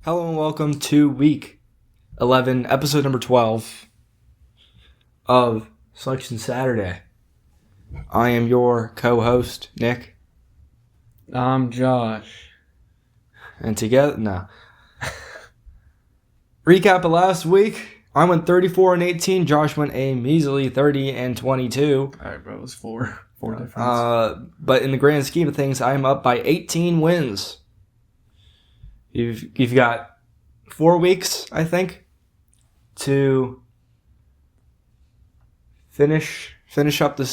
Hello and welcome to week 11, episode number 12 of Selection Saturday. I am your co-host, Nick. I'm Josh. And together, Recap of last week, I went 34-18. Josh went a measly 30-22. All right, bro, it was four difference. But in the grand scheme of things, I'm up by 18 wins. You've got 4 weeks, I think, to finish off the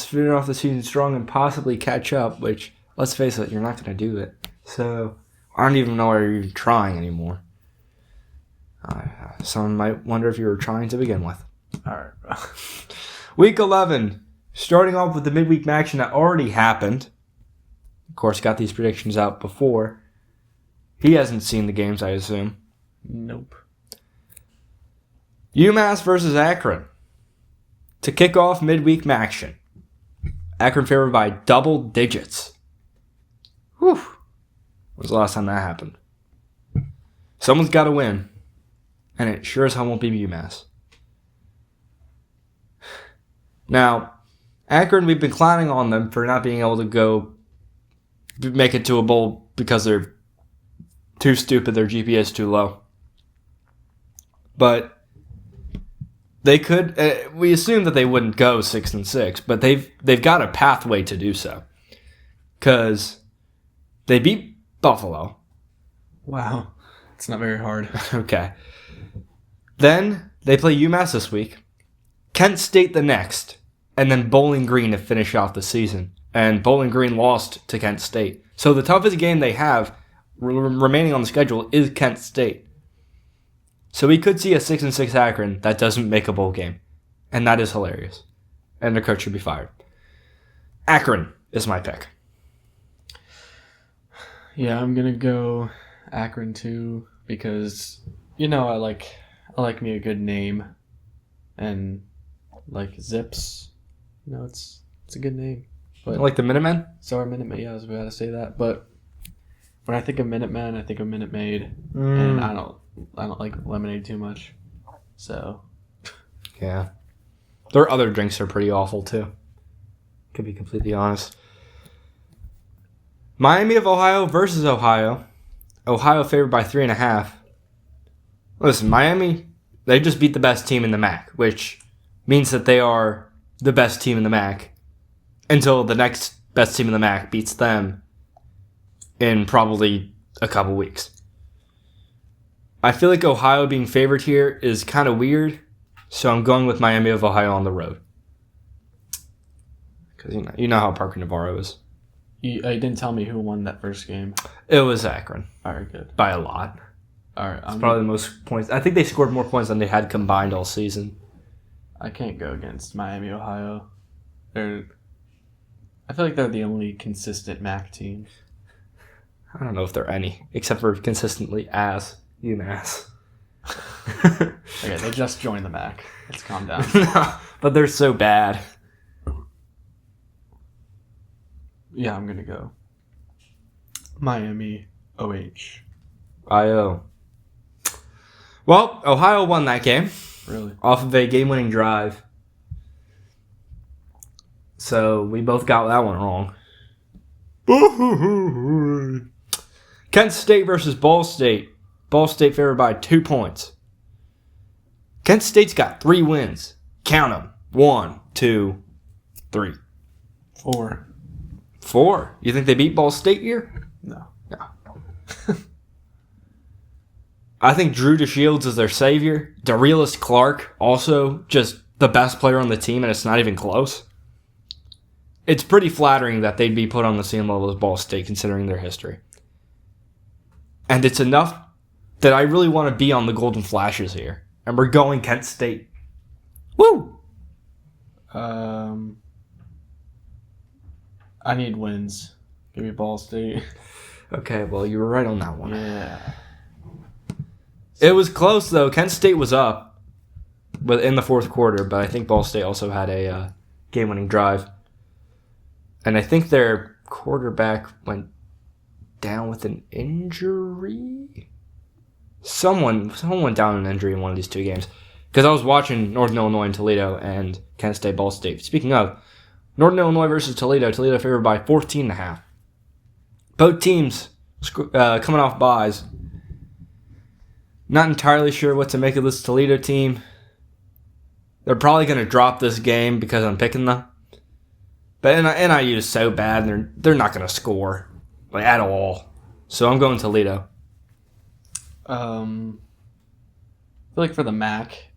season strong and possibly catch up. Which, let's face it, you're not going to do it. So I don't even know why you're even trying anymore. Someone might wonder if you were trying to begin with. All right, bro. Week 11, starting off with the midweek action that already happened. Of course, got these predictions out before. He hasn't seen the games, I assume. Nope. UMass versus Akron. To kick off midweek action. Akron favored by double digits. Whew. When was the last time that happened? Someone's got to win. And it sure as hell won't be UMass. Now, Akron, we've been clowning on them for not being able to go make it to a bowl because they're too stupid, their GPA is too low. But they could. We assumed that they wouldn't go 6-6, but they've got a pathway to do so, because they beat Buffalo. Wow, it's not very hard. Okay. Then they play UMass this week, Kent State the next, and then Bowling Green to finish off the season. And Bowling Green lost to Kent State, so the toughest game they have remaining on the schedule is Kent State. So we could see a 6-6 Akron that doesn't make a bowl game. And that is hilarious. And the coach should be fired. Akron is my pick. Yeah, I'm gonna go Akron too because I like me a good name, and like Zips. It's a good name. But Like the Minutemen? so are Minutemen. Yeah, I was about to say that, but when I think of Minutemen, I think of Minute Maid, and I don't like lemonade too much. So Yeah. Their other drinks are pretty awful too. To be completely honest. Miami of Ohio versus Ohio. Ohio favored by 3.5. Listen, Miami, they just beat the best team in the MAC, which means that they are the best team in the MAC until the next best team in the MAC beats them in probably a couple weeks. I feel like Ohio being favored here is kind of weird, so I'm going with Miami of Ohio on the road. Because you know how Parker Navarro is. you didn't tell me who won that first game. It was Akron. All right, good. By a lot. All right, It's probably the most points. I think they scored more points than they had combined all season. I can't go against Miami, Ohio. I feel like they're the only consistent MAC team. I don't know if there are any, except for consistently as UMass. Okay, they just joined the MAC. Let's calm down. No, but they're so bad. Yeah, I'm gonna go Miami, OH. IO. Well, Ohio won that game Really? off of a game-winning drive. So we both got that one wrong. Kent State versus Ball State. Ball State favored by 2 points. Kent State's got 3 wins. Count them. 1, 2, 3. 4. 4. You think they beat Ball State here? No. No. I think Drew DeShields is their savior. Darelis Clark, also just the best player on the team, and it's not even close. It's pretty flattering that they'd be put on the same level as Ball State, considering their history. And it's enough that I really want to be on the Golden Flashes here. And we're going Kent State. Woo! I need wins. Give me Ball State. Okay, well, you were right on that one. Yeah. It was close, though. Kent State was up in the fourth quarter, but I think Ball State also had a game-winning drive. And I think their quarterback went down with an injury. Someone went down an injury in one of these two games. Because I was watching Northern Illinois and Toledo and Kent State, Ball State. Speaking of, Northern Illinois versus Toledo. Toledo favored by 14.5. Both teams coming off byes. Not entirely sure what to make of this Toledo team. They're probably going to drop this game because I'm picking them. But NIU is so bad, and they're not going to score at all. So I'm going Toledo. I feel like for the MAC,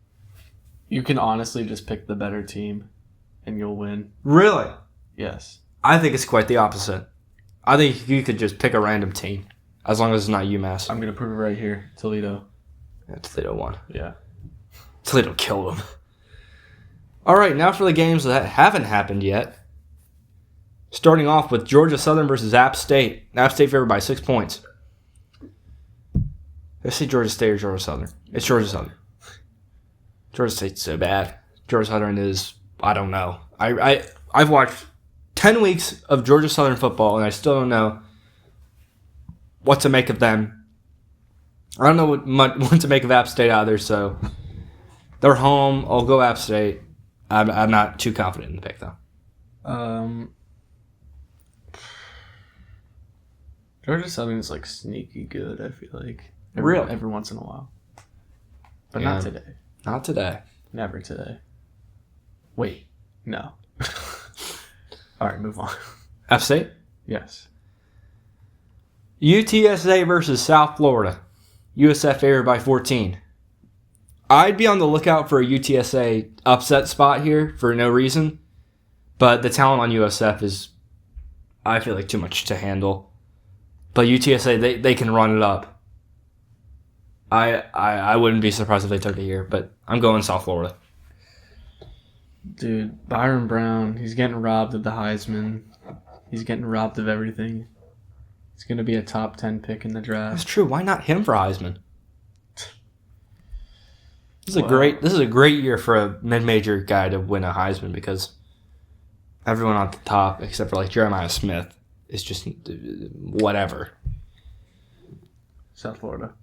you can honestly just pick the better team, and you'll win. Really? Yes. I think it's quite the opposite. I think you could just pick a random team, as long as it's not UMass. I'm going to prove it right here. Toledo. Yeah, Toledo won. Yeah. Toledo killed them. All right, now for the games that haven't happened yet. Starting off with Georgia Southern versus App State. App State favored by 6 points. Let's see Georgia State or Georgia Southern. It's Georgia Southern. Georgia State's so bad. Georgia Southern is, I don't know. I've watched 10 weeks of Georgia Southern football, and I still don't know what to make of them. I don't know what to make of App State either, so they're home. I'll go App State. I'm not too confident in the pick, though. Georgia Southern is like sneaky good, I feel like. Really? Every once in a while. But Yeah. not today. Not today. Never today. Wait. No. All right, move on. App State? Yes. UTSA versus South Florida. USF favored by 14. I'd be on the lookout for a UTSA upset spot here for no reason, but the talent on USF is, I feel like, too much to handle. But UTSA, they can run it up. I wouldn't be surprised if they took it here, but I'm going South Florida. Dude, Byron Brown, he's getting robbed of the Heisman. He's getting robbed of everything. He's going to be a top 10 pick in the draft. That's true. Why not him for Heisman? This is a great year for a mid-major guy to win a Heisman because everyone at the top, except for like Jeremiah Smith, is just whatever. South Florida.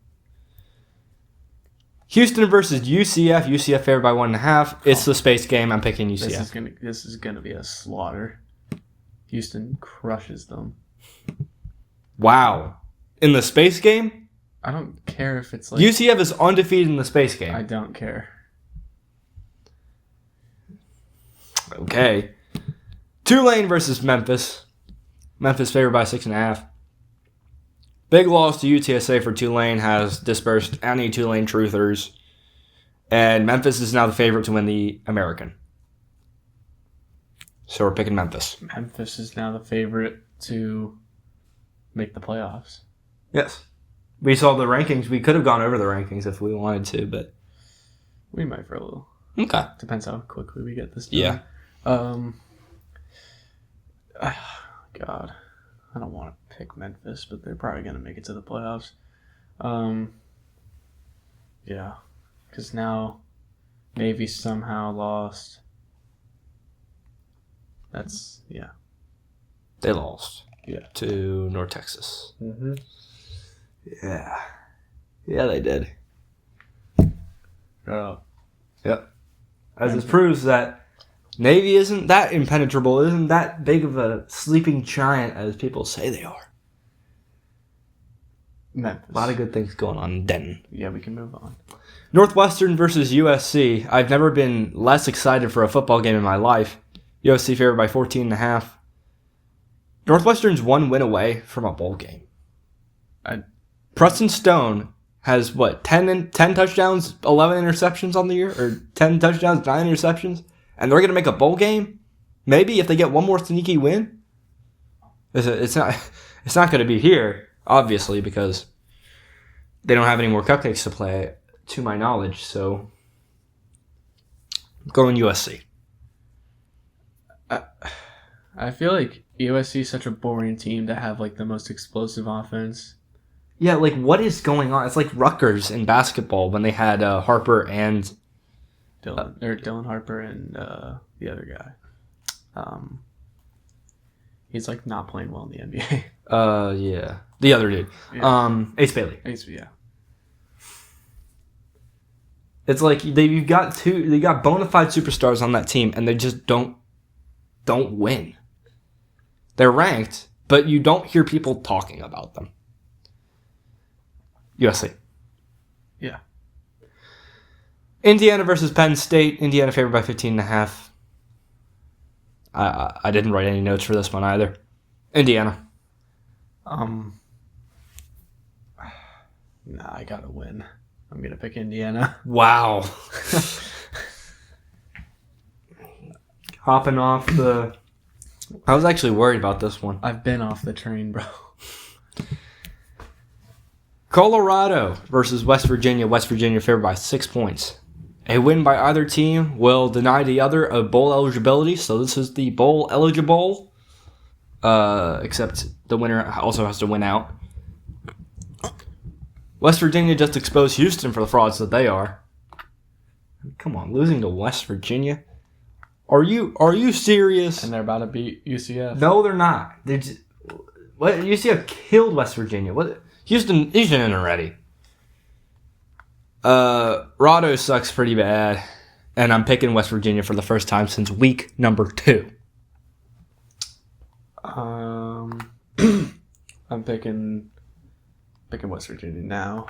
Houston versus UCF. UCF favored by 1.5. It's the space game. I'm picking UCF. This is gonna be a slaughter. Houston crushes them. Wow. In the space game? I don't care if it's like UCF is undefeated in the space game. I don't care. Okay. Tulane versus Memphis. Memphis favored by 6.5. Big loss to UTSA for Tulane has dispersed any Tulane truthers. And Memphis is now the favorite to win the American. So we're picking Memphis. Memphis is now the favorite to make the playoffs. Yes. We saw the rankings. We could have gone over the rankings if we wanted to, but... We might for a little. Okay. Depends how quickly we get this done. Yeah. God. I don't want to pick Memphis, but they're probably going to make it to the playoffs. Yeah. Because now Navy somehow lost. That's, yeah. They lost. Yeah. To North Texas. Mm-hmm. Yeah. Yeah, they did. Shut up. Yep. As this proves that Navy isn't that impenetrable, isn't that big of a sleeping giant as people say they are. Memphis. A lot of good things going on in Denton. Yeah, we can move on. Northwestern versus USC. I've never been less excited for a football game in my life. USC favored by 14.5. Northwestern's one win away from a bowl game. Preston Stone has, 10 touchdowns, 11 interceptions on the year? Or 10 touchdowns, 9 interceptions? And they're going to make a bowl game? Maybe if they get one more sneaky win? It's not going to be here, obviously, because they don't have any more cupcakes to play, to my knowledge. So, going USC. I feel like USC is such a boring team to have like the most explosive offense. Yeah, like what is going on? It's like Rutgers in basketball when they had Harper and Dylan Harper and the other guy. He's like not playing well in the NBA. yeah, the other dude. Yeah. Ace Bailey. Yeah. It's like you got bona fide superstars on that team, and they just don't win. They're ranked, but you don't hear people talking about them. USC. Yeah. Indiana versus Penn State. Indiana favored by 15.5. I didn't write any notes for this one either. Indiana. Nah, I gotta win. I'm gonna pick Indiana. Wow. Hopping off the... I was actually worried about this one. I've been off the train, bro. Colorado versus West Virginia. West Virginia favored by 6 points. A win by either team will deny the other of bowl eligibility, so this is the bowl eligible. Except the winner also has to win out. West Virginia just exposed Houston for the frauds that they are. Come on, losing to West Virginia? Are you serious? And they're about to beat UCF. No, they're not. What? UCF killed West Virginia. What? Houston isn't ready. Rado sucks pretty bad, and I'm picking West Virginia for the first time since week number 2. I'm picking West Virginia now,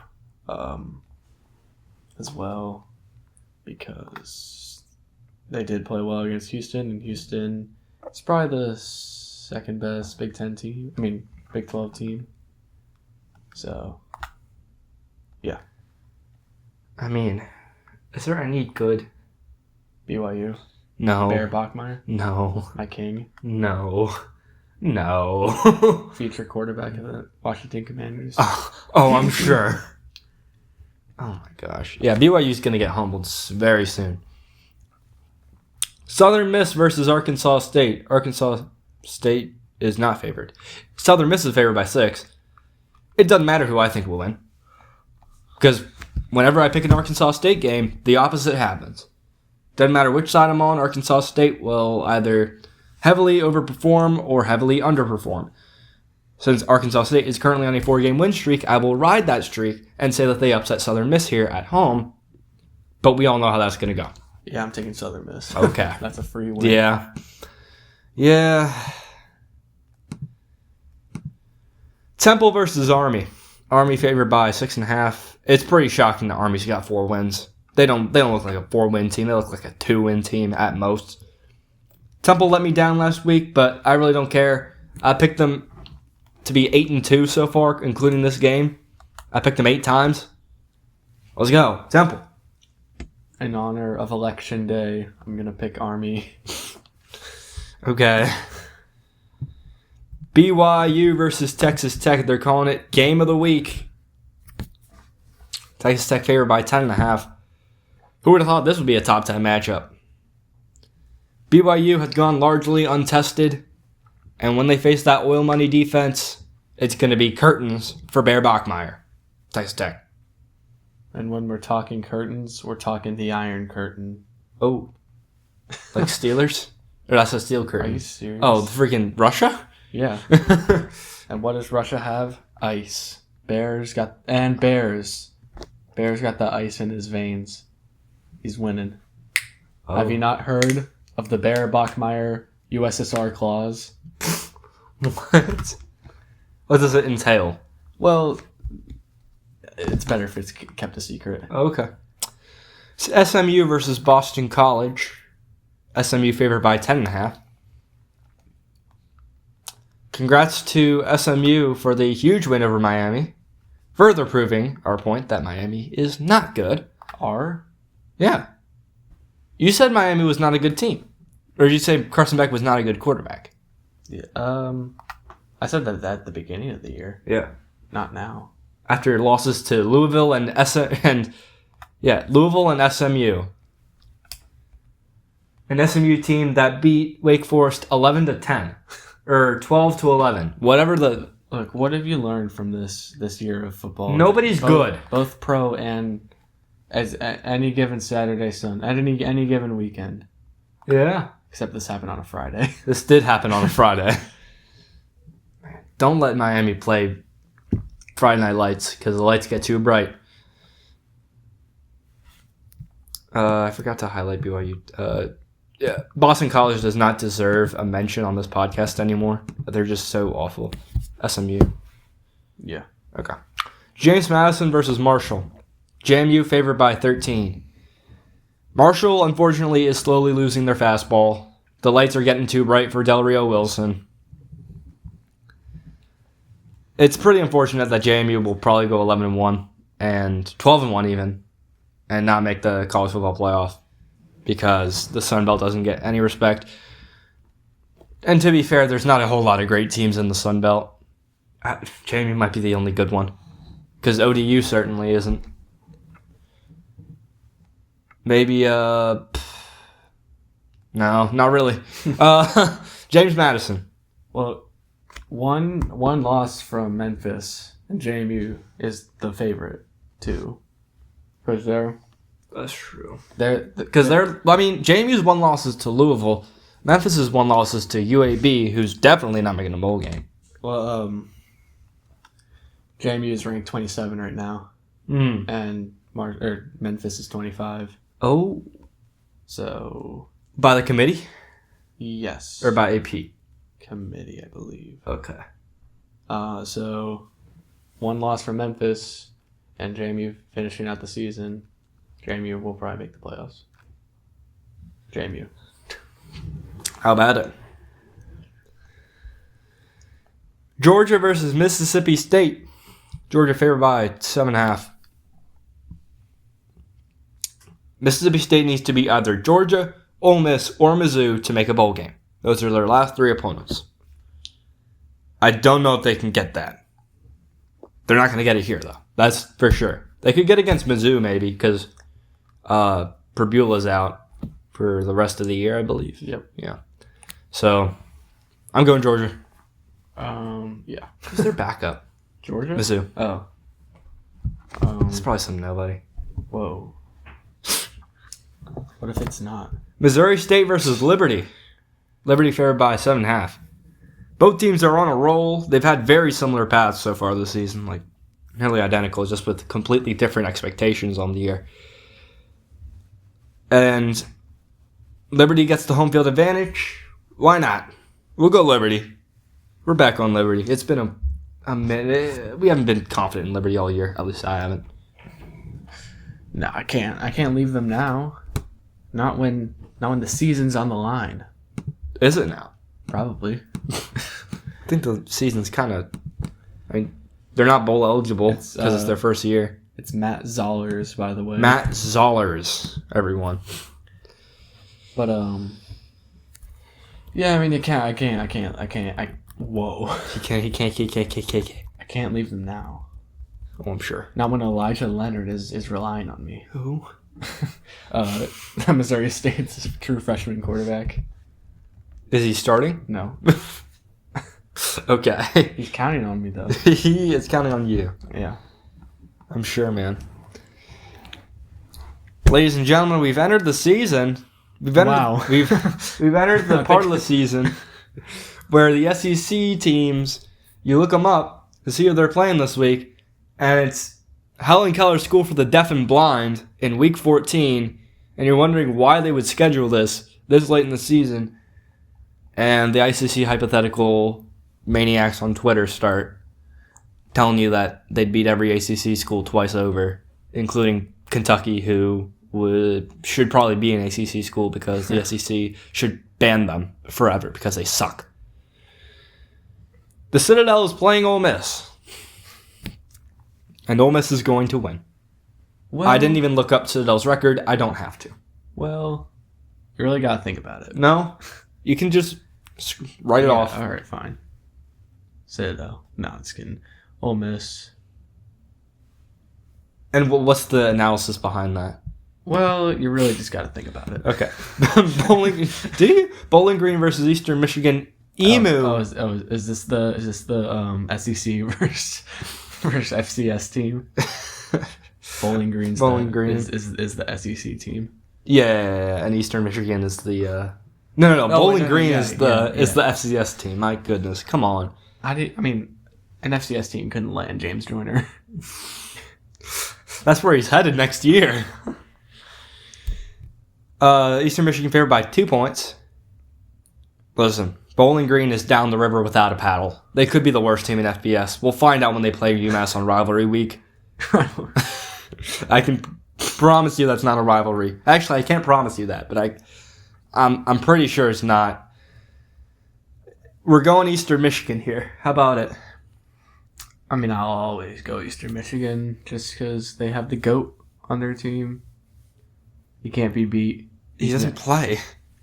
as well, because they did play well against Houston, and Houston is probably the second best Big 12 team. So, yeah. I mean, is there any good? BYU. No. Bear Bachmeier. No. My king. No. Future quarterback of the Washington Commanders. Oh, I'm sure. Oh my gosh. Yeah, BYU's going to get humbled very soon. Southern Miss versus Arkansas State. Arkansas State is not favored. Southern Miss is favored by 6. It doesn't matter who I think will win. Because whenever I pick an Arkansas State game, the opposite happens. Doesn't matter which side I'm on, Arkansas State will either heavily overperform or heavily underperform. Since Arkansas State is currently on a 4-game win streak, I will ride that streak and say that they upset Southern Miss here at home. But we all know how that's going to go. Yeah, I'm taking Southern Miss. Okay. That's a free win. Yeah. Temple versus Army. Army favored by 6.5. It's pretty shocking that Army's got 4 wins. They don't look like a 4-win team. They look like a 2-win team at most. Temple let me down last week, but I really don't care. I picked them to be 8-2 so far, including this game. I picked them 8 times. Let's go, Temple. In honor of Election Day, I'm going to pick Army. Okay. BYU versus Texas Tech. They're calling it Game of the Week. Texas Tech favored by 10.5. Who would have thought this would be a top 10 matchup? BYU has gone largely untested, and when they face that oil money defense, it's going to be curtains for Bear Bachmeier. Texas Tech. And when we're talking curtains, we're talking the Iron Curtain. Oh. Like Steelers? Or that's a steel curtain. Are you serious? Oh, the freaking Russia? Yeah. And what does Russia have? Ice. Bears got the ice in his veins. He's winning. Oh. Have you not heard of the Bear Bachmeier USSR clause? What? What does it entail? Well, it's better if it's kept a secret. Okay. It's SMU versus Boston College. SMU favored by 10.5. Congrats to SMU for the huge win over Miami. Further proving our point that Miami is not good. Yeah. You said Miami was not a good team. Or did you say Carson Beck was not a good quarterback? Yeah. I said that at the beginning of the year. Yeah. Not now. After losses to Louisville and Louisville and SMU. An SMU team that beat Wake Forest 11-10 or 12-11. Whatever the Look, what have you learned from this year of football? Nobody's good. Both pro and as any given Saturday, any given weekend. Yeah. Except this happened on a Friday. This did happen on a Friday. Don't let Miami play Friday Night Lights because the lights get too bright. I forgot to highlight BYU. Yeah, Boston College does not deserve a mention on this podcast anymore. They're just so awful. SMU. Yeah. Okay. James Madison versus Marshall. JMU favored by 13. Marshall, unfortunately, is slowly losing their fastball. The lights are getting too bright for Del Rio Wilson. It's pretty unfortunate that JMU will probably go 11-1 and 12-1 even, and not make the college football playoff because the Sun Belt doesn't get any respect. And to be fair, there's not a whole lot of great teams in the Sun Belt. JMU might be the only good one because ODU certainly isn't. Maybe, no, not really. James Madison. Well, one loss from Memphis, and JMU is the favorite too. Because That's true. JMU's one loss is to Louisville. Memphis's one loss is to UAB, who's definitely not making a bowl game. Well, JMU is ranked 27 right now, and Memphis is 25. Oh, so by the committee? Yes, or by AP committee, I believe. Okay. So one loss from Memphis, and JMU finishing out the season. JMU will probably make the playoffs. JMU. How about it? Georgia versus Mississippi State. Georgia favored by 7.5. Mississippi State needs to beat either Georgia, Ole Miss, or Mizzou to make a bowl game. Those are their last 3 opponents. I don't know if they can get that. They're not going to get it here, though. That's for sure. They could get against Mizzou, maybe, because Perbula's out for the rest of the year, I believe. Yep. Yeah. So, I'm going Georgia. Yeah. Who's their backup? Georgia? Mizzou. Oh. It's probably some nobody. Whoa. What if it's not? Missouri State versus Liberty. Liberty favored by 7.5. Both teams are on a roll. They've had very similar paths so far this season, like nearly identical, just with completely different expectations on the year. And Liberty gets the home field advantage. Why not? We'll go Liberty. We're back on Liberty. It's been a minute. We haven't been confident in Liberty all year. At least I haven't. No, I can't. I can't leave them now. Not when the season's on the line. Is it now? Probably. I think the season's kind of... I mean, they're not bowl eligible because it's their first year. It's Matt Zollers, by the way. Matt Zollers, everyone. But, yeah, I mean, I can't. Whoa. He can't. I can't leave them now. Oh, I'm sure. Not when Elijah Leonard is relying on me. Who? Missouri State's true freshman quarterback. Is he starting? No. Okay. He's counting on me, though. He is counting on you. Yeah. I'm sure, man. Ladies and gentlemen, we've entered the season. We've entered the part of the season where the SEC teams, you look them up to see who they're playing this week, and it's Helen Keller School for the Deaf and Blind in Week 14, and you're wondering why they would schedule this late in the season, and the ICC hypothetical maniacs on Twitter start telling you that they'd beat every ACC school twice over, including Kentucky, who should probably be an ACC school because the SEC should ban them forever because they suck. The Citadel is playing Ole Miss. And Ole Miss is going to win. Well, I didn't even look up Citadel's record. I don't have to. Well, you really got to think about it. No? You can just write it off. All right, fine. Citadel. No, it's kidding. Ole Miss. And what's the analysis behind that? Well, you really just got to think about it. Okay. Bowling Green versus Eastern Michigan. Emu. Is this the SEC versus FCS team? Bowling Green is the SEC team. Yeah, and Eastern Michigan is the no. Bowling Green is the FCS team. My goodness, come on. I mean, an FCS team couldn't land James Joyner. That's where he's headed next year. Eastern Michigan favored by 2 points. Listen, Bowling Green is down the river without a paddle. They could be the worst team in FBS. We'll find out when they play UMass on rivalry week. I can promise you that's not a rivalry. Actually, I can't promise you that, but I'm pretty sure it's not. We're going Eastern Michigan here. How about it? I mean, I'll always go Eastern Michigan just because they have the GOAT on their team. He can't be beat. He doesn't play.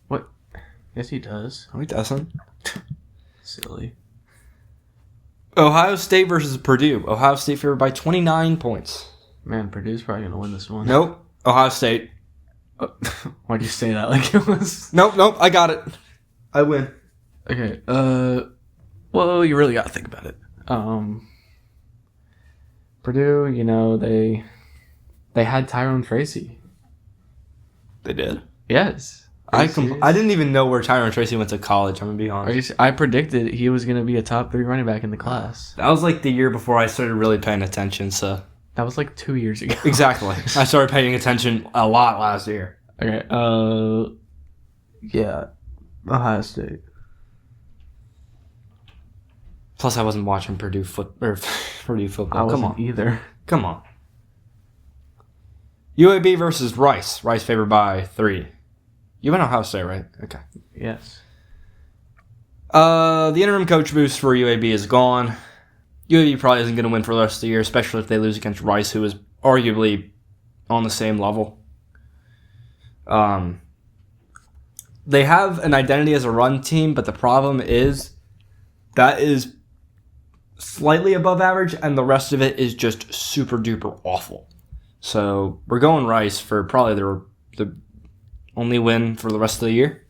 What? Yes, he does. No, he doesn't. Silly. Ohio State versus Purdue. Ohio State favored by 29 points. Man, Purdue's probably going to win this one. Nope. Ohio State. Why'd you say that like it was... Nope. I got it. I win. Okay. Well, you really got to think about it. Purdue, you know, they had Tyrone Tracy. They did? Yes. I didn't even know where Tyrone Tracy went to college, I'm going to be honest. I predicted he was going to be a top 3 running back in the class. That was like the year before I started really paying attention, so... That was like 2 years ago. Exactly. I started paying attention a lot last year. Okay, yeah. Ohio State. Plus, I wasn't watching Purdue football. I wasn't either. Come on. UAB versus Rice. Rice favored by 3. You went Ohio State, right? Okay. Yes. The interim coach boost for UAB is gone. UAB probably isn't going to win for the rest of the year, especially if they lose against Rice, who is arguably on the same level. They have an identity as a run team, but the problem is that is slightly above average, and the rest of it is just super duper awful. So we're going Rice for probably the only win for the rest of the year.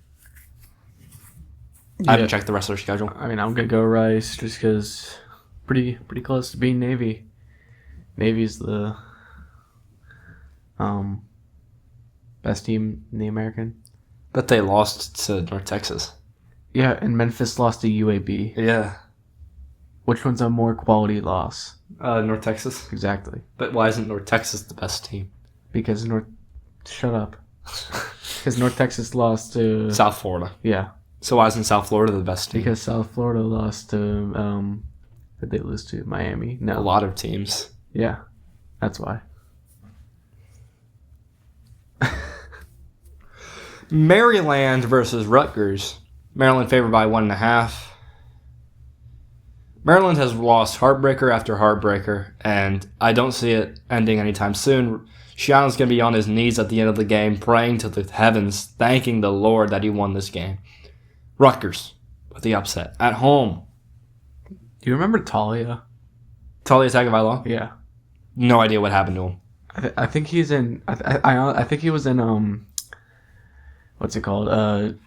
I haven't checked the rest of their schedule. I mean, I'm gonna go Rice just because pretty close to being Navy. Navy's the best team in the American. But they lost to North Texas. Yeah, and Memphis lost to UAB. Yeah. Which one's a more quality loss? North Texas. Exactly. But why isn't North Texas the best team? Because Shut up. Because North Texas lost to... South Florida. Yeah. So why isn't South Florida the best team? Because South Florida lost to... who did they lose to? Miami? No. A lot of teams. Yeah. That's why. Maryland versus Rutgers. Maryland favored by 1.5. Maryland has lost heartbreaker after heartbreaker, and I don't see it ending anytime soon. Shiano's going to be on his knees at the end of the game, praying to the heavens, thanking the Lord that he won this game. Rutgers with the upset at home. Do you remember Talia? Talia Tagovailoa? Yeah. No idea what happened to him. I think he's in... I think he was in... What's it called?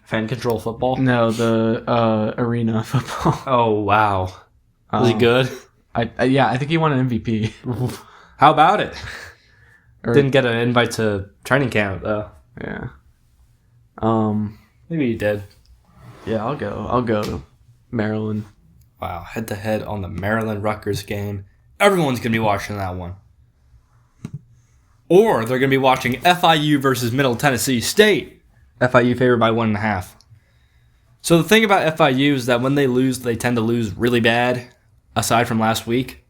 Fan control football? No, the arena football. Oh, wow. Was he good? Yeah, I think he won an MVP. How about it? Didn't get an invite to training camp, though. Yeah. Maybe he did. Yeah, I'll go Maryland. Wow, head-to-head on the Maryland-Rutgers game. Everyone's going to be watching that one. Or they're going to be watching FIU versus Middle Tennessee State. FIU favored by 1.5. So the thing about FIU is that when they lose, they tend to lose really bad, aside from last week.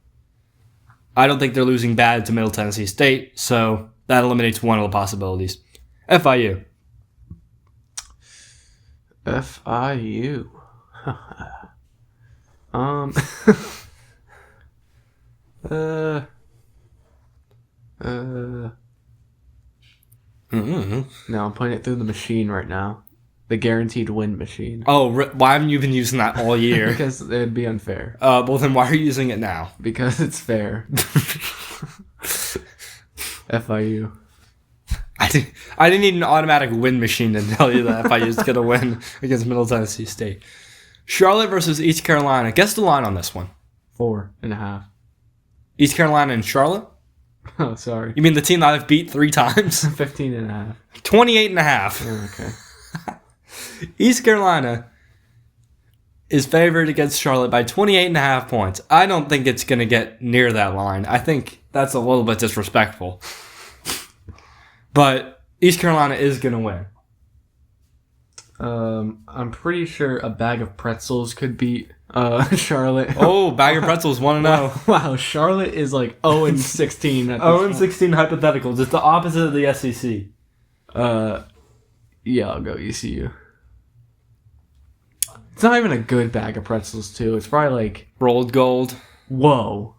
I don't think they're losing bad to Middle Tennessee State, so that eliminates one of the possibilities. FIU. FIU. No, I'm putting it through the machine right now. The guaranteed win machine. Oh, why haven't you been using that all year? Because it'd be unfair. Well, then why are you using it now? Because it's fair. FIU. I didn't need an automatic win machine to tell you that FIU is going to win against Middle Tennessee State. Charlotte versus East Carolina. Guess the line on this one. 4.5. East Carolina and Charlotte? Oh, sorry. You mean the team that I've beat 3 times? 15.5. 28.5. Oh, okay. East Carolina is favored against Charlotte by 28.5 points. I don't think it's going to get near that line. I think that's a little bit disrespectful. But East Carolina is going to win. I'm pretty sure a bag of pretzels could beat Charlotte. Oh, bag of pretzels 1-0. Wow, Charlotte is like 0-16 at this 0-16 hypotheticals. It's the opposite of the SEC. Yeah, I'll go ECU. It's not even a good bag of pretzels, too. It's probably like... Rolled gold. Whoa.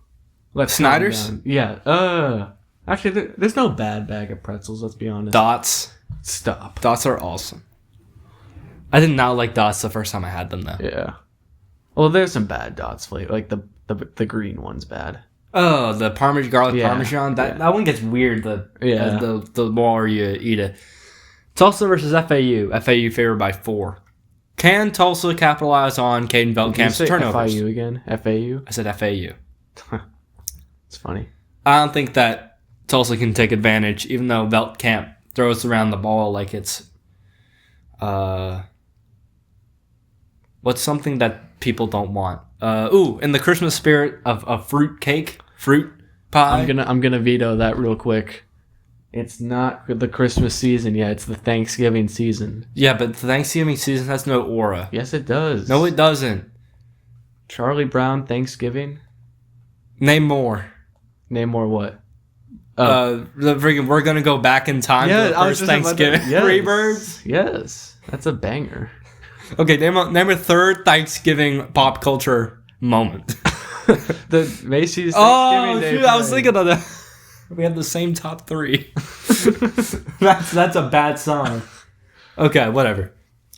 Let's calm Snyder's? down. Yeah. Actually, there's no bad bag of pretzels, let's be honest. Dots. Stop. Dots are awesome. I did not like Dots the first time I had them, though. Yeah. Well, there's some bad Dots flavor. Like, the green one's bad. Oh, the garlic Yeah, parmesan. That one gets weird. Yeah. The more you eat it. Tulsa versus FAU. FAU favored by 4. Can Tulsa capitalize on Caden Veldkamp's turnovers? FIU again? FAU? I said FAU. It's funny. I don't think that Tulsa can take advantage, even though Veldkamp throws around the ball like it's what's something that people don't want. In the Christmas spirit of a fruit pie. I'm gonna veto that real quick. It's not the Christmas season yet. It's the Thanksgiving season. Yeah, but the Thanksgiving season has no aura. Yes, it does. No, it doesn't. Charlie Brown Thanksgiving. Name more. Name more what? We're gonna go back in time to the first Thanksgiving. Freebirds. Yes, that's a banger. Okay, name a third Thanksgiving pop culture moment. The Macy's Thanksgiving Day shoot! I was thinking of that. We have the same top 3. that's a bad song. Okay, whatever.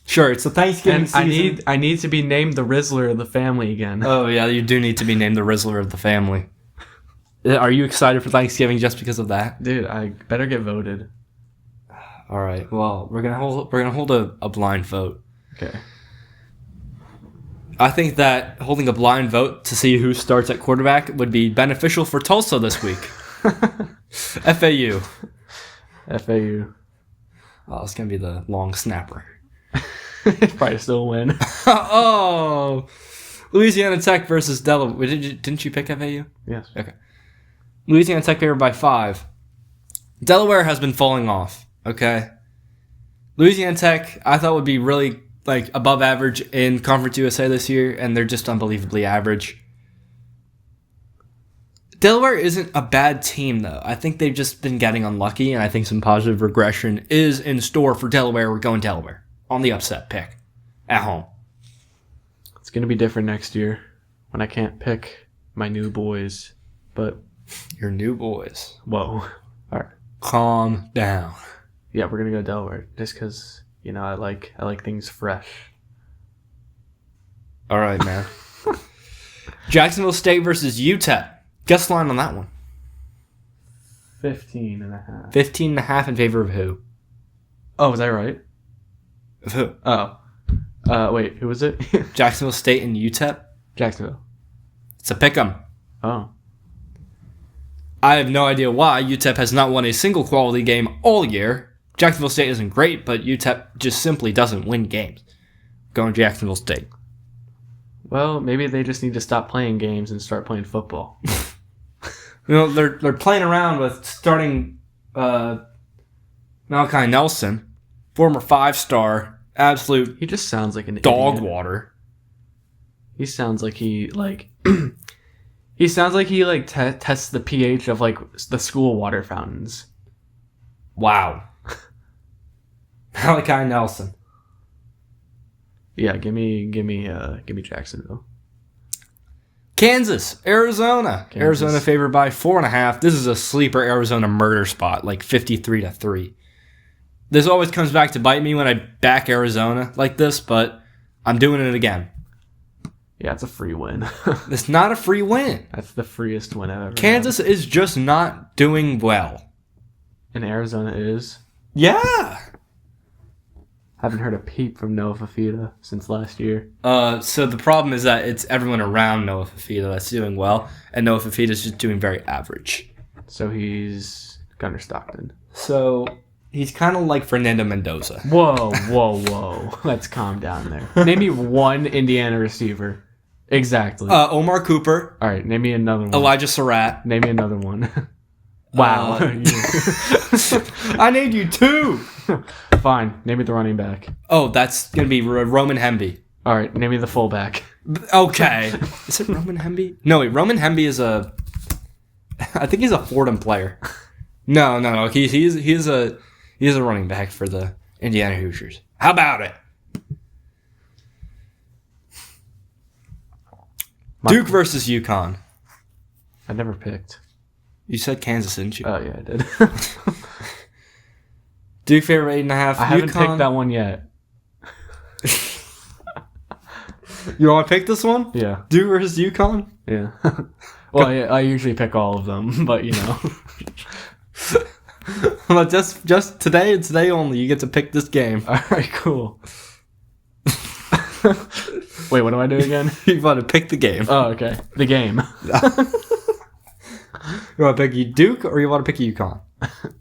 Sure, it's the Thanksgiving season. I need to be named the Rizzler of the family again. Oh yeah, you do need to be named the Rizzler of the family. Are you excited for Thanksgiving just because of that? Dude, I better get voted. All right. Well, we're gonna hold a blind vote. Okay. I think that holding a blind vote to see who starts at quarterback would be beneficial for Tulsa this week. FAU. FAU. Oh, it's gonna be the long snapper. Probably still win. Oh, Louisiana Tech versus Delaware. Didn't you pick FAU? Yes. Okay. Louisiana Tech favored by 5. Delaware has been falling off. Okay. Louisiana Tech, I thought would be really above average in Conference USA this year, and they're just unbelievably average. Delaware isn't a bad team, though. I think they've just been getting unlucky, and I think some positive regression is in store for Delaware. We're going Delaware on the upset pick at home. It's going to be different next year when I can't pick my new boys, but... Your new boys. Whoa. All right. Calm down. Yeah, we're going to go Delaware just because, I like things fresh. All right, man. Jacksonville State versus UTEP. Guess the line on that one. 15.5. 15.5 in favor of who? Oh, was that right? Of who? Oh. Wait, who was it? Jacksonville State and UTEP? Jacksonville. It's a pick'em. Oh. I have no idea why UTEP has not won a single quality game all year. Jacksonville State isn't great, but UTEP just simply doesn't win games. Going Jacksonville State. Well, maybe they just need to stop playing games and start playing football. They're playing around with starting Malachi Nelson, former 5-star, absolute He just sounds like an dog idiot. water. He sounds like he he sounds like he tests the pH of the school water fountains. Wow. Malachi Nelson. Yeah, give me Jacksonville. Kansas, Arizona. Arizona favored by 4.5. This is a sleeper Arizona murder spot, 53-3. This always comes back to bite me when I back Arizona like this, but I'm doing it again. Yeah, it's a free win. It's not a free win. That's the freest win I've ever Kansas had. is just not doing well. And Arizona is? Yeah. Haven't heard a peep from Noah Fafita since last year. So the problem is that it's everyone around Noah Fafita that's doing well, and Noah Fafita is just doing very average. So he's Gunnar Stockton. So he's kind of like Fernando Mendoza. Whoa. Let's calm down there. Name me one Indiana receiver. Exactly. Omar Cooper. All right, name me another one. Elijah Surratt. Name me another one. Wow. I named you 2. Fine. Name me the running back. Oh, that's going to be Roman Hemby. All right. Name me the fullback. Okay. Is it Roman Hemby? No, wait. Roman Hemby is I think he's a Fordham player. No. He's a running back for the Indiana Hoosiers. How about it? Duke versus UConn. I never picked. You said Kansas, didn't you? Oh, yeah, I did. Duke favorite 8.5. I haven't picked that one yet. You want to pick this one? Yeah. Duke versus UConn? Yeah. Well, I usually pick all of them, but you know. Well, just today and today only, you get to pick this game. All right, cool. Wait, what do I do again? You want to pick the game. Oh, okay. The game. You want to pick Duke or you want to pick UConn?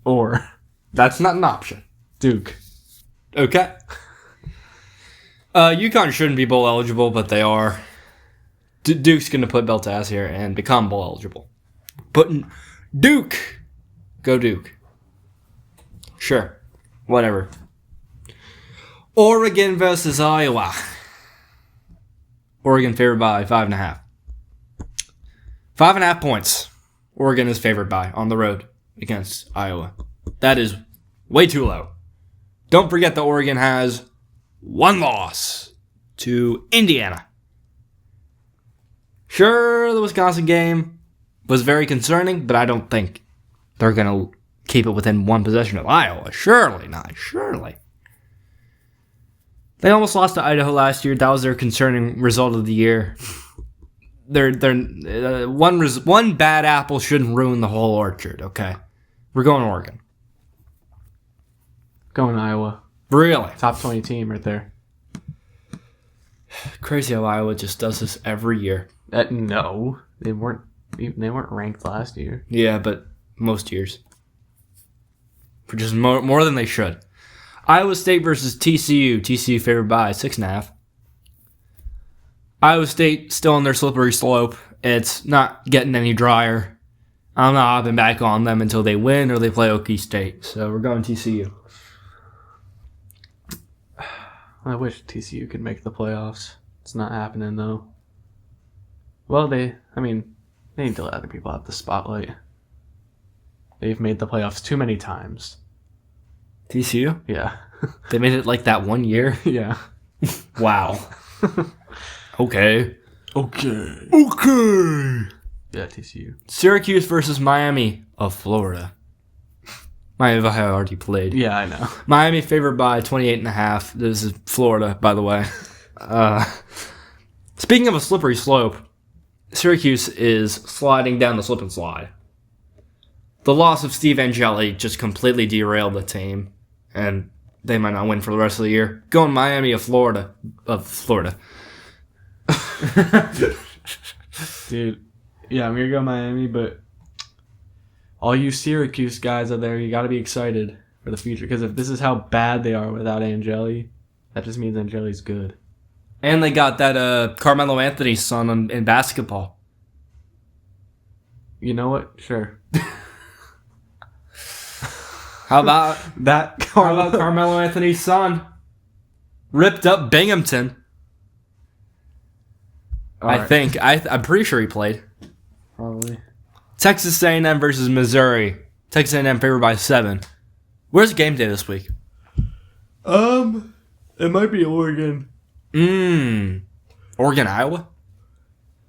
Or. That's not an option. Duke. Okay. UConn shouldn't be bowl eligible, but they are. Duke's going to put belt to ass here and become bowl eligible. But Duke. Go Duke. Sure. Whatever. Oregon versus Iowa. Oregon favored by 5.5. 5.5 points. Oregon is favored by on the road against Iowa. That is way too low. Don't forget that Oregon has one loss to Indiana. Sure, the Wisconsin game was very concerning, but I don't think they're going to keep it within one possession of Iowa. Surely not. Surely. They almost lost to Idaho last year. That was their concerning result of the year. One bad apple shouldn't ruin the whole orchard, okay? We're going Oregon. Going Iowa. Really? Top 20 team right there. Crazy how Iowa just does this every year. No, they weren't ranked last year. Yeah, but most years. For just more than they should. Iowa State versus TCU. TCU favored by 6.5. Iowa State still on their slippery slope. It's not getting any drier. I'm not hopping back on them until they win or they play Okie State. So we're going TCU. I wish TCU could make the playoffs. It's not happening, though. Well, they need to let other people have the spotlight. They've made the playoffs too many times. TCU? Yeah. They made it like that one year? Yeah. Wow. Okay. Okay. Yeah, TCU. Syracuse versus Miami of Florida. Miami of Ohio already played. Yeah, I know. Miami favored by 28.5. This is Florida, by the way. Speaking of a slippery slope, Syracuse is sliding down the slip and slide. The loss of Steve Angeli just completely derailed the team, and they might not win for the rest of the year. Going Miami of Florida. Dude, yeah, I'm going to go Miami, but all you Syracuse guys out there, you got to be excited for the future, because if this is how bad they are without Angeli, that just means Angeli's good. And they got that Carmelo Anthony's son in basketball. You know what? Sure. How about that? Carmelo Anthony's son? Ripped up Binghamton. I think. I'm pretty sure he played. Probably. Texas A&M versus Missouri. Texas A&M favored by 7. Where's game day this week? It might be Oregon. Oregon, Iowa?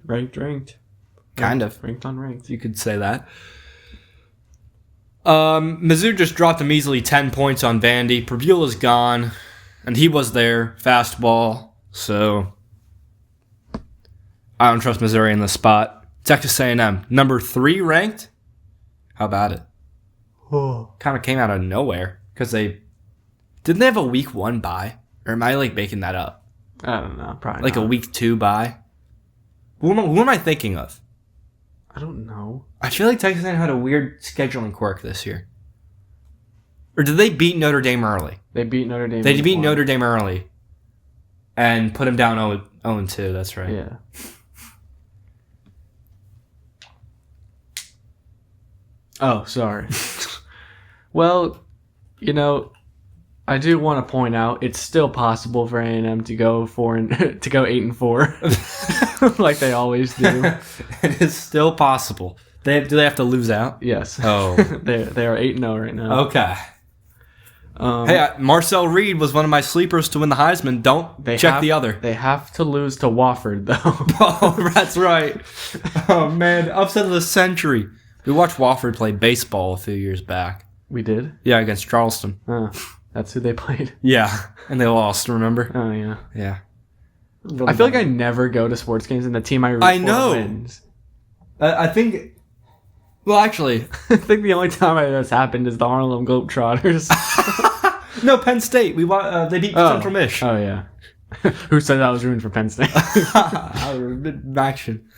Ranked. Kind of. Ranked on ranked. You could say that. Mizzou just dropped a measly 10 points on Vandy. Purvula's gone, and he was there. Fastball. So I don't trust Missouri in this spot. Texas A&M, number 3 ranked. How about it? Oh. Kind of came out of nowhere because didn't they have a week 1 bye, or am I making that up? I don't know. Probably Like not. a week 2 bye. Who am I thinking of? I don't know. I feel like Texas A&M had a weird scheduling quirk this year. Or did they beat Notre Dame early? They beat Notre Dame. They beat Notre Dame early and put them down 0-2. That's right. Yeah. Oh, sorry. Well, I do want to point out it's still possible for A&M to go 8-4, like they always do. It is still possible. Do they have to lose out? Yes. Oh, they are 8-0 right now. okay. Hey, Marcel Reed was one of my sleepers to win the Heisman. Don't check the other. They have to lose to Wofford, though. Oh, that's right. Oh, man. Upset of the century. We watched Wofford play baseball a few years back. We did? Yeah, against Charleston. That's who they played. Yeah, and they lost, remember? Oh, yeah. Yeah. I feel like I never go to sports games, and the team I root for wins. I think... Well, actually... I think the only time that's happened is the Harlem Globetrotters. No, Penn State. They beat Central Mich. Oh, yeah. Who said I was rooting for Penn State? Action.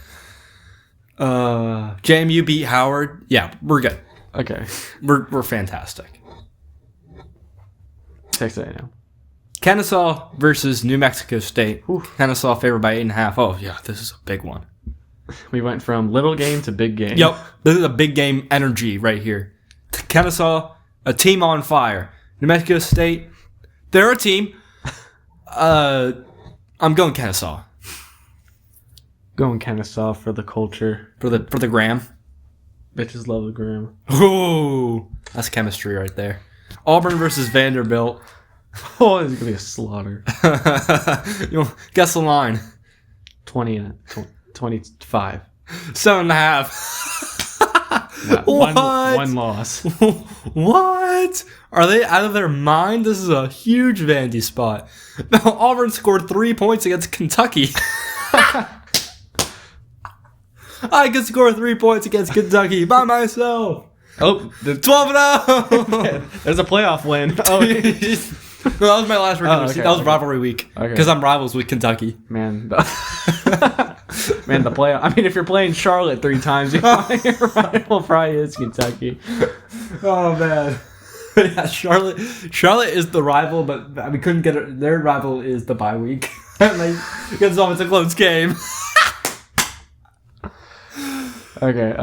JMU beat Howard. Yeah, we're good. Okay. We're fantastic. Texas A&M. Kennesaw versus New Mexico State. Oof. Kennesaw favored by 8.5. Oh, yeah, this is a big one. We went from little game to big game. Yep, this is a big game energy right here. Kennesaw, a team on fire. New Mexico State, they're a team. I'm going Kennesaw. Going Kennesaw for the culture. For the gram. Bitches love the gram. Ooh, that's chemistry right there. Auburn versus Vanderbilt. Oh, it's going to be a slaughter. Guess the line. 25. 7.5. What? What? One loss. What? Are they out of their mind? This is a huge Vandy spot. Now, Auburn scored 3 points against Kentucky. I could score 3 points against Kentucky by myself. Oh, 12-0. There's a playoff win. Oh, No, that was my last regular season. That was rivalry week. Because I'm rivals with Kentucky. Man, the playoff. I mean, if you're playing Charlotte 3 times, your rival probably is Kentucky. Oh, man. Yeah, Charlotte is the rival, but we couldn't get it. Their rival is the bye week. It's always a close game. Okay.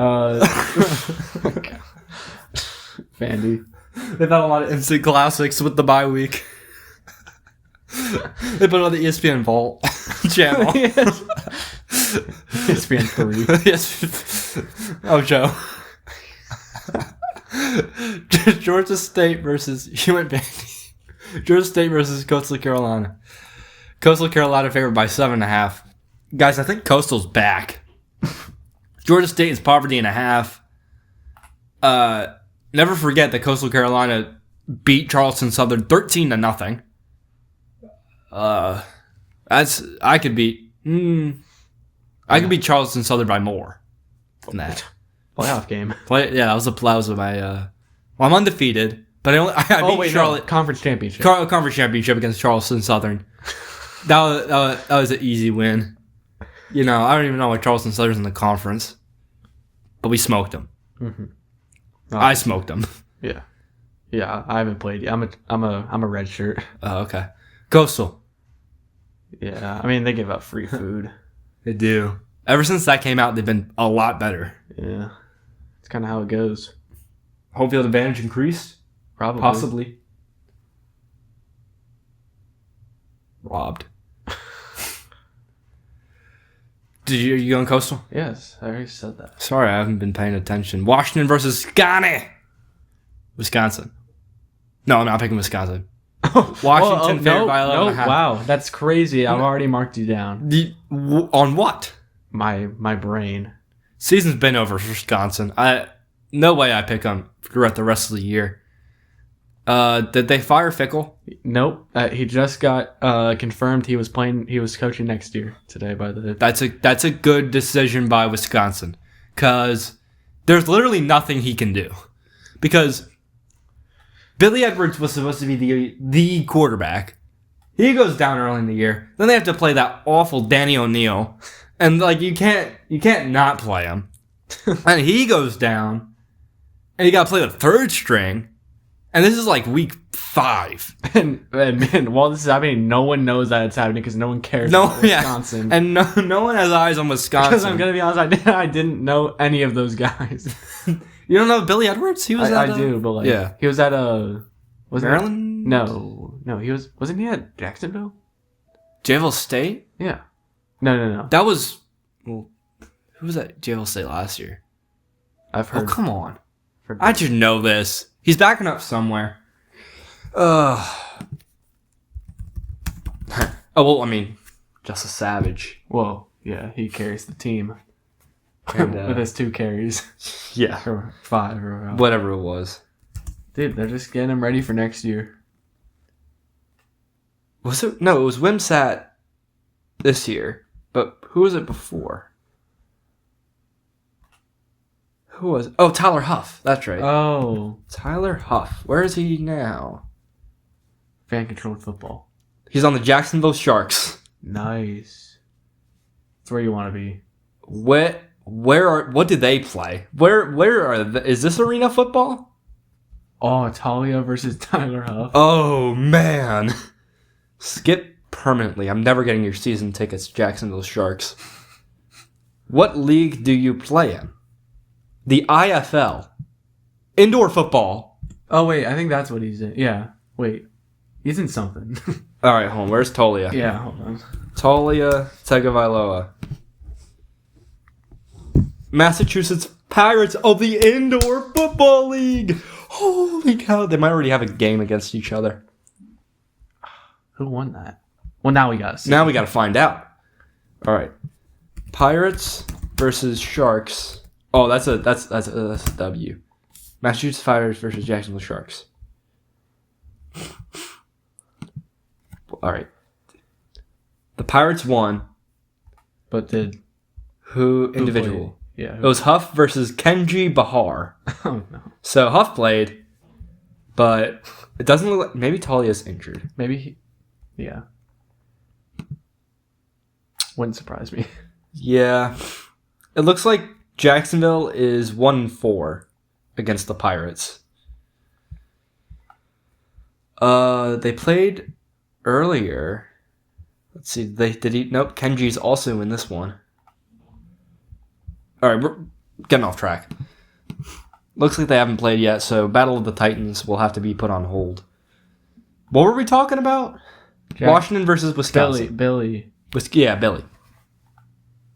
Vandy. They've had a lot of instant classics with the bye week. They put it on the ESPN Vault channel. ESPN 3. Yes. Oh, Joe. Georgia State versus Vandy. Georgia State versus Coastal Carolina. Coastal Carolina favored by 7.5. Guys, I think Coastal's back. Georgia State is poverty and a half. Never forget that Coastal Carolina beat Charleston Southern 13-0. I could beat Charleston Southern by more than that. Playoff game. That was my. Well, I'm undefeated, but I beat Charlotte. No. Conference championship. Conference championship against Charleston Southern. That was an easy win. I don't even know why Charleston Southern's in the conference, but we smoked them. Mm-hmm. I smoked them. Yeah, I haven't played yet. I'm a red shirt. Oh, okay. Coastal. Yeah, I mean they give out free food. They do. Ever since that came out, they've been a lot better. Yeah, it's kind of how it goes. Home field advantage increased? Probably. Possibly. Robbed. Did you going Coastal? Yes, I already said that. Sorry, I haven't been paying attention. Washington versus Wisconsin. No, I'm not picking Wisconsin. Washington favored by 11.5. Wow, that's crazy. I've already marked you down. On what? My brain. Season's been over for Wisconsin. No way I pick them throughout the rest of the year. Did they fire Fickle? Nope. He just got confirmed he was coaching next year today by the... That's a good decision by Wisconsin. Because there's literally nothing he can do. Because Billy Edwards was supposed to be the quarterback. He goes down early in the year. Then they have to play that awful Danny O'Neal. And you can't not play him. And he goes down. And you got to play the third string. And this is like week 5. And while this is happening, no one knows that it's happening because no one cares about Wisconsin. Yeah. And no one has eyes on Wisconsin. Because I'm going to be honest, I didn't know any of those guys. You don't know Billy Edwards? He was I do, but he was at Maryland? No, wasn't he at Jacksonville? Jacksonville State? Yeah. No. That was... Well, who was at Jacksonville State last year? I've heard. Oh, come on. I should know this. He's backing up somewhere. Oh, well, I mean, just a savage. Whoa, yeah, he carries the team. And, with his 2 carries. Yeah. Or 5 or whatever it was. Dude, they're just getting him ready for next year. Was it? No, it was Wimsat this year. But who was it before? Who was it? Oh, Tyler Huff. That's right. Oh. Tyler Huff. Where is he now? Fan-controlled football. He's on the Jacksonville Sharks. Nice. That's where you want to be. What do they play? Is this arena football? Oh, Talia versus Tyler Huff. Oh, man. Skip permanently. I'm never getting your season tickets, Jacksonville Sharks. What league do you play in? The IFL. Indoor football. Oh, wait. I think that's what he's in. Yeah. Wait. He's in something. All right, hold on. Where's Tolia? Yeah, hold on. Tolia Tagovailoa. Massachusetts Pirates of the Indoor Football League. Holy cow. They might already have a game against each other. Who won that? Well, now we got to see. Now we got to find out. All right. Pirates versus Sharks. Oh, that's a W. Massachusetts Pirates versus Jacksonville Sharks. All right. The Pirates won. But did who individual? Played? Yeah. It was Huff versus Kenji Bahar. Oh no. So Huff played, but it doesn't look like maybe Talia's injured. Maybe yeah. Wouldn't surprise me. Yeah. It looks like Jacksonville is 1-4 against the Pirates. They played earlier. Let's see. Nope. Kenji's also in this one. All right, we're getting off track. Looks like they haven't played yet, so Battle of the Titans will have to be put on hold. What were we talking about? Washington versus Wisconsin. Billy. Billy.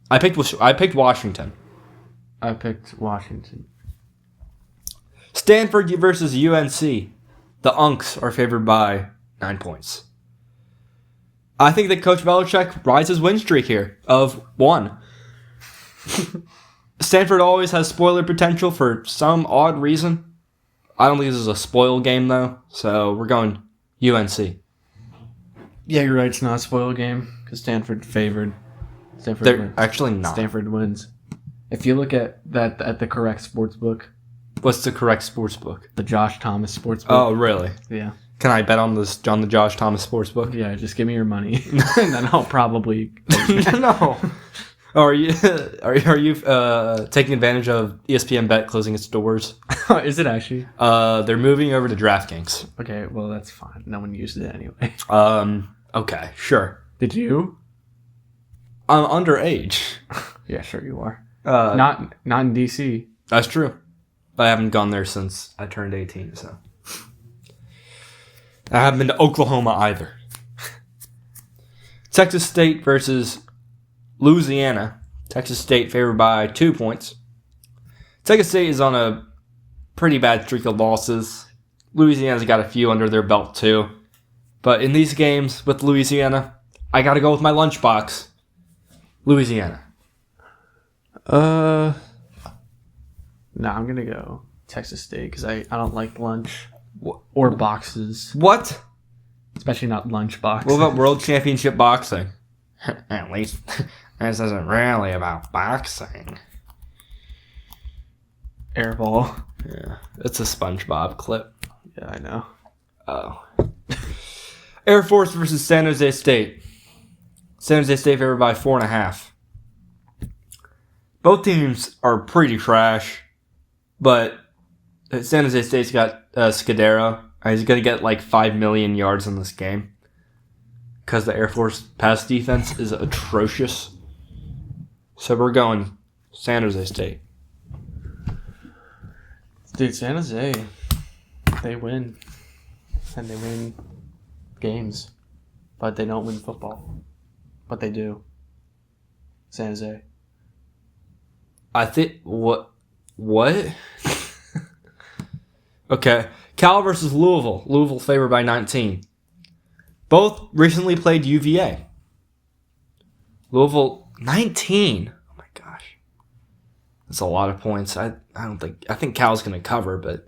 I picked Washington. I picked Washington. Stanford versus UNC. The Unks are favored by 9 points. I think that Coach Belichick rides his win streak here of 1. Stanford always has spoiler potential for some odd reason. I don't think this is a spoil game, though, so we're going UNC. Yeah, you're right. It's not a spoil game because Stanford favored. Stanford They're wins. actually not. Stanford wins. If you look at that at the correct sports book. What's the correct sports book? The Josh Thomas sports book. Oh, really? Yeah. Can I bet on the Josh Thomas sports book? Yeah, just give me your money, and then I'll probably. No. Are you taking advantage of ESPN Bet closing its doors? Is it actually? They're moving over to DraftKings. Okay, well that's fine. No one used it anyway. Okay, sure. Did you? I'm underage. Yeah, sure you are. Not in DC. That's true. But I haven't gone there since I turned 18, so. I haven't been to Oklahoma either. Texas State versus Louisiana. Texas State favored by 2 points. Texas State is on a pretty bad streak of losses. Louisiana's got a few under their belt too. But in these games with Louisiana, I gotta go with my lunchbox. Louisiana. No, I'm gonna go Texas State because I don't like lunch or boxes. What? Especially not lunch boxes. What about World Championship Boxing? At least this isn't really about boxing. Airball. Yeah, it's a SpongeBob clip. Yeah, I know. Oh. Air Force versus San Jose State. San Jose State favored by 4.5. Both teams are pretty trash, but San Jose State's got Scudero. He's going to get like 5 million yards in this game because the Air Force pass defense is atrocious. So we're going San Jose State. Dude, San Jose, they win. and they win games, but they don't win football. But they do. San Jose. I think what? Okay, Cal versus Louisville. Louisville favored by 19. Both recently played UVA. Louisville 19. Oh my gosh, that's a lot of points. I think Cal's gonna cover, but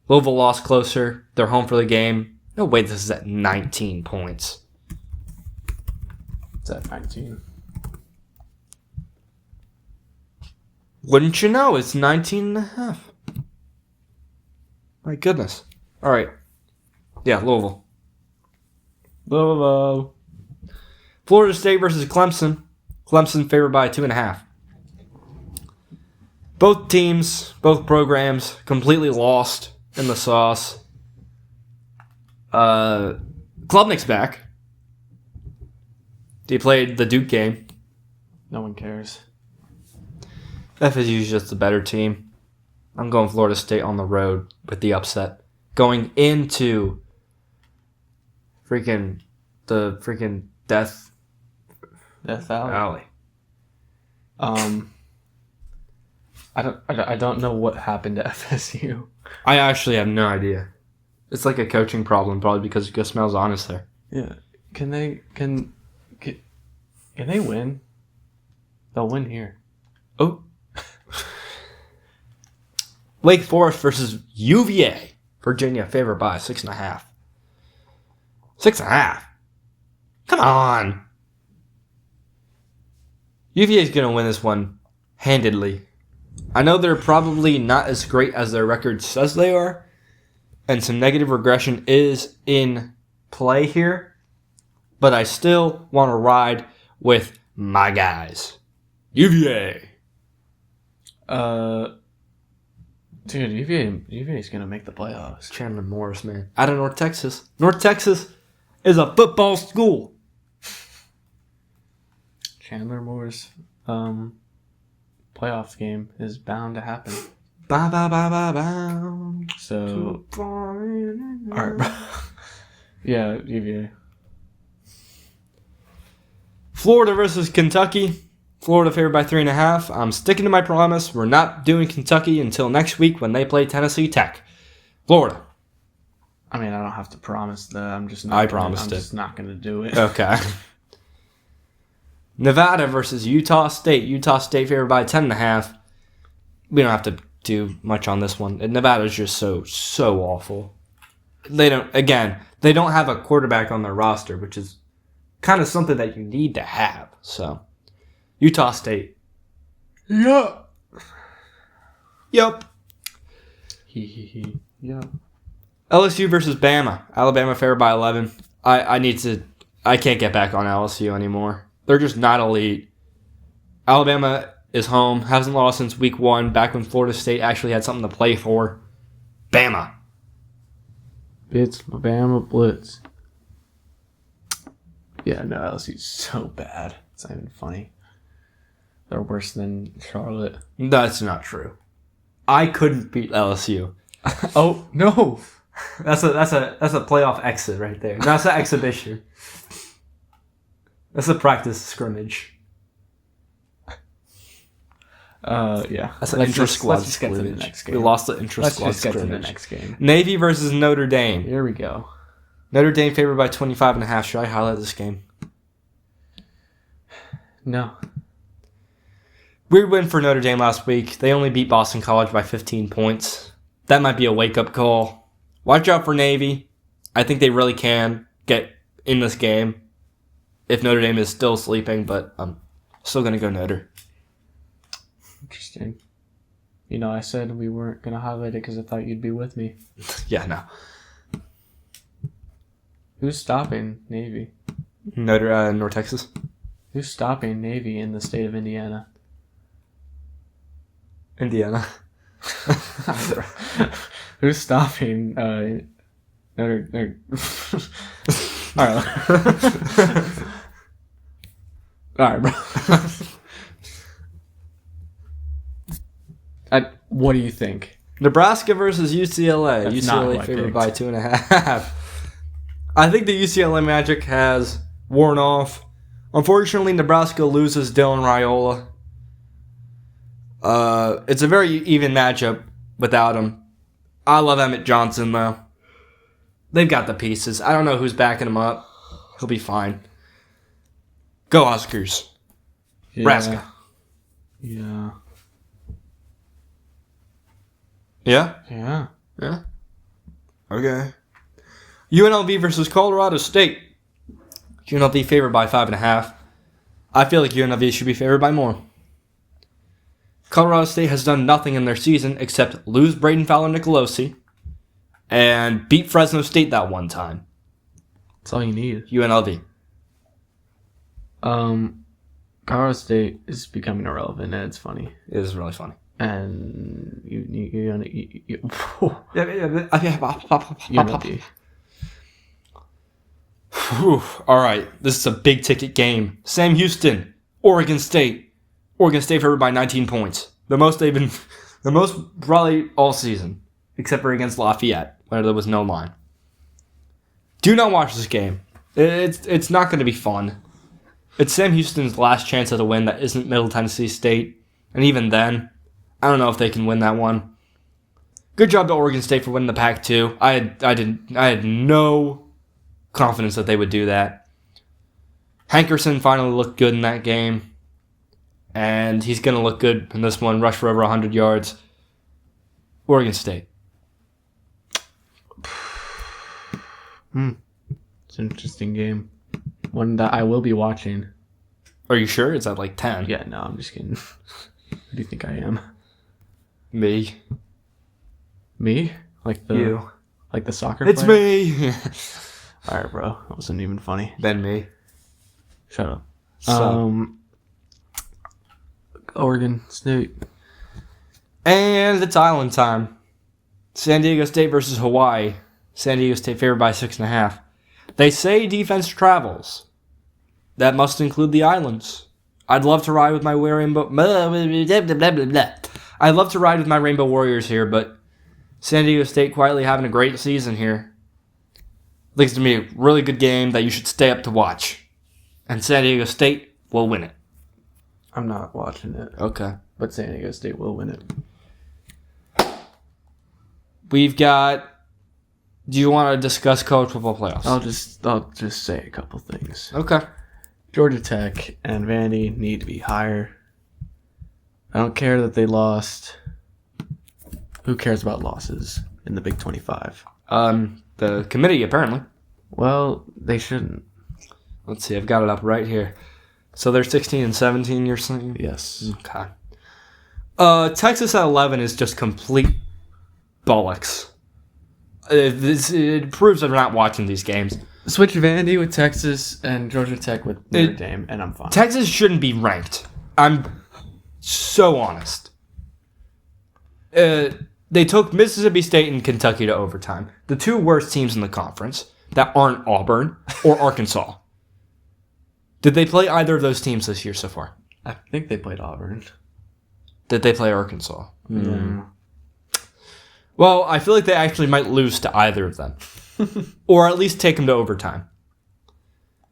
Louisville lost closer. They're home for the game. No way, this is at 19 points. It's at 19. Wouldn't you know? It's 19 and a half. My goodness. All right. Yeah, Louisville. Louisville. Florida State versus Clemson. Clemson favored by 2.5. Both teams, both programs, completely lost in the sauce. Klubnik's back. He played the Duke game. No one cares. FSU's just a better team. I'm going Florida State on the road with the upset. Going into the freaking Death Valley. Valley. I don't know what happened to FSU. I actually have no idea. It's like a coaching problem, probably because Gus Malzahn's there. Yeah. Can they win? They'll win here. Oh. Wake Forest versus UVA. Virginia favored by 6.5. 6.5. Come on. UVA is going to win this one handedly. I know they're probably not as great as their record says they are, and some negative regression is in play here, but I still want to ride with my guys. UVA. Dude, UVA is gonna make the playoffs. Chandler Morris, man. Out of North Texas. North Texas is a football school. Chandler Moore's playoff game is bound to happen. Bye, bye, bye, bye, bye. So, alright, bro. Yeah, UVA. Florida versus Kentucky. Florida favored by 3.5. I'm sticking to my promise. We're not doing Kentucky until next week when they play Tennessee Tech. Florida. I mean, I don't have to promise that. I'm just not gonna do it. Okay. Nevada versus Utah State. Utah State favored by 10.5. We don't have to do much on this one. Nevada's just so awful. They don't have a quarterback on their roster, which is kind of something that you need to have. So, Utah State. Yup. Yup. Yup. LSU versus Bama. Alabama favored by 11. I can't get back on LSU anymore. They're just not elite. Alabama is home. Hasn't lost since week 1, back when Florida State actually had something to play for. Bama. It's Bama Blitz. Yeah, no, LSU's so bad. It's not even funny. They're worse than Charlotte. That's not true. I couldn't beat LSU. Oh, no. That's a playoff exit right there. That's an exhibition. That's a practice scrimmage. Yeah. That's an intra-squad let's just get to the next game. We lost the intra-squad Let's just get scrimmage. to the next game. Navy versus Notre Dame. Here we go. Notre Dame favored by 25.5. Should I highlight this game? No. Weird win for Notre Dame last week. They only beat Boston College by 15 points. That might be a wake-up call. Watch out for Navy. I think they really can get in this game if Notre Dame is still sleeping, but I'm still going to go Notre. Interesting. You know, I said we weren't going to highlight it because I thought you'd be with me. Yeah, no. Who's stopping Navy? North Texas. Who's stopping Navy in the state of Indiana? Indiana. Who's stopping Notre All right, bro. What do you think? Nebraska versus UCLA. That's not who UCLA I favored picked. by 2.5. I think the UCLA Magic has worn off. Unfortunately, Nebraska loses Dylan Raiola. It's a very even matchup without him. I love Emmett Johnson, though. They've got the pieces. I don't know who's backing him up. He'll be fine. Go Huskers. Yeah. Nebraska. Yeah. Yeah? Yeah. Yeah? Okay. UNLV versus Colorado State. UNLV favored by 5.5. I feel like UNLV should be favored by more. Colorado State has done nothing in their season except lose Braden Fowler-Nicolosi and beat Fresno State that one time. That's all you need. UNLV. Colorado State is becoming irrelevant, and it's funny. It is really funny. And UNLV. All right, this is a big ticket game. Sam Houston, Oregon State. Oregon State favored by 19 points. The most probably all season, except for against Lafayette, where there was no line. Do not watch this game. It's not going to be fun. It's Sam Houston's last chance at a win that isn't Middle Tennessee State, and even then, I don't know if they can win that one. Good job to Oregon State for winning the Pac-2. I had no confidence that they would do that. Hankerson finally looked good in that game, and he's going to look good in this one. Rush for over 100 yards. Oregon State. It's an interesting game. One that I will be watching. Are you sure? It's at like 10. Yeah, no, I'm just kidding. Who do you think I am? Me. Me? Like the soccer It's player? me. All right, bro. That wasn't even funny. Then me. Shut up. So. Oregon State. And it's island time. San Diego State versus Hawaii. San Diego State favored by 6.5. They say defense travels. That must include the islands. I'd love to ride with my rainbow. I'd love to ride with my Rainbow Warriors here, but San Diego State quietly having a great season here. I think it's going to be a really good game that you should stay up to watch. And San Diego State will win it. I'm not watching it. Okay. But San Diego State will win it. We've got... Do you want to discuss college football playoffs? I'll just say a couple things. Okay. Georgia Tech and Vandy need to be higher. I don't care that they lost. Who cares about losses in the Big 25? The committee, apparently. Well, they shouldn't. Let's see, I've got it up right here. So they're 16 and 17, you're saying? Yes. Okay. Texas at 11 is just complete bollocks. It proves that we're not watching these games. Switch Vandy with Texas and Georgia Tech with Notre Dame, and I'm fine. Texas shouldn't be ranked. I'm so honest. They took Mississippi State and Kentucky to overtime. The two worst teams in the conference that aren't Auburn or Arkansas. Did they play either of those teams this year so far? I think they played Auburn. Did they play Arkansas? Yeah. Well, I feel like they actually might lose to either of them. Or at least take them to overtime.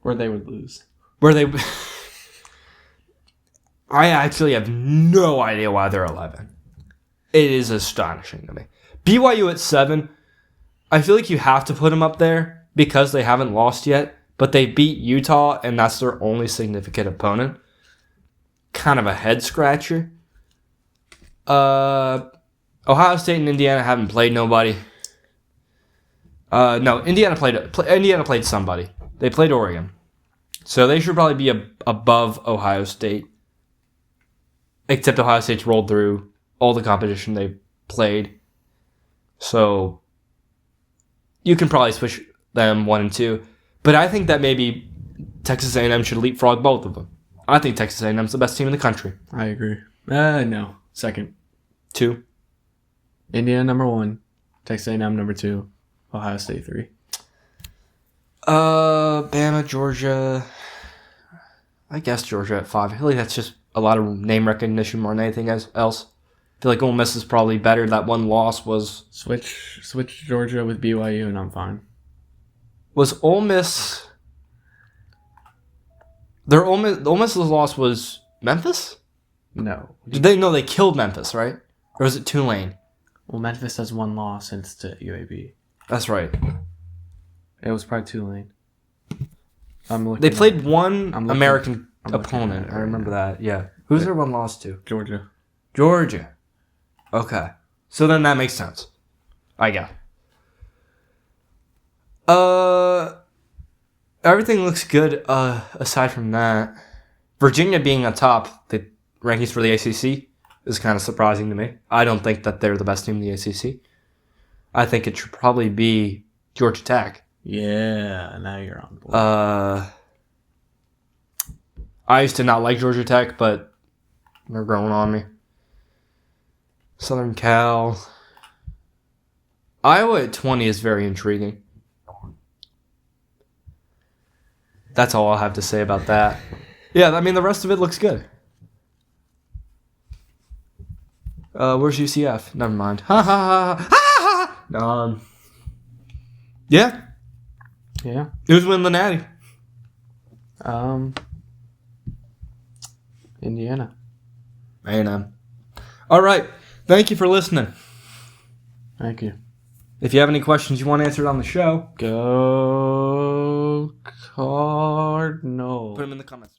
Where they would lose. Where they... I actually have no idea why they're 11. It is astonishing to me. BYU at 7, I feel like you have to put them up there because they haven't lost yet, but they beat Utah, and that's their only significant opponent. Kind of a head-scratcher. Ohio State and Indiana haven't played nobody. No, Indiana played somebody. They played Oregon. So they should probably be above Ohio State. Except Ohio State's rolled through all the competition they played. So you can probably switch them 1 and 2. But I think that maybe Texas A&M should leapfrog both of them. I think Texas A&M is the best team in the country. I agree. No. Second. 2. Indiana number 1. Texas A&M number 2. Ohio State 3. Bama, Georgia. I guess Georgia at 5. I feel like that's just a lot of name recognition more than anything else. I feel like Ole Miss is probably better. That one loss was... Switch Georgia with BYU and I'm fine. Was Ole Miss... The Ole Miss's loss was Memphis? No. They killed Memphis, right? Or was it Tulane? Well, Memphis has one loss and it's to UAB. That's right. It was probably Tulane. They played one American I'm looking opponent. at it I right remember now. that. Yeah. Who's their one loss to? Georgia. Okay. So then that makes sense. I got it. Everything looks good aside from that. Virginia being atop the rankings for the ACC is kind of surprising to me. I don't think that they're the best team in the ACC. I think it should probably be Georgia Tech. Yeah, now you're on board. I used to not like Georgia Tech, but they're growing on me. Southern Cal. Iowa at 20 is very intriguing. That's all I'll have to say about that. Yeah, I mean, the rest of it looks good. Where's UCF? Never mind. Ha ha ha ha ha! Yeah. Yeah. Who's winning the Natty? Indiana. A&M. All right. Thank you for listening. Thank you. If you have any questions you want answered on the show, Go Cardinals. put them in the comments.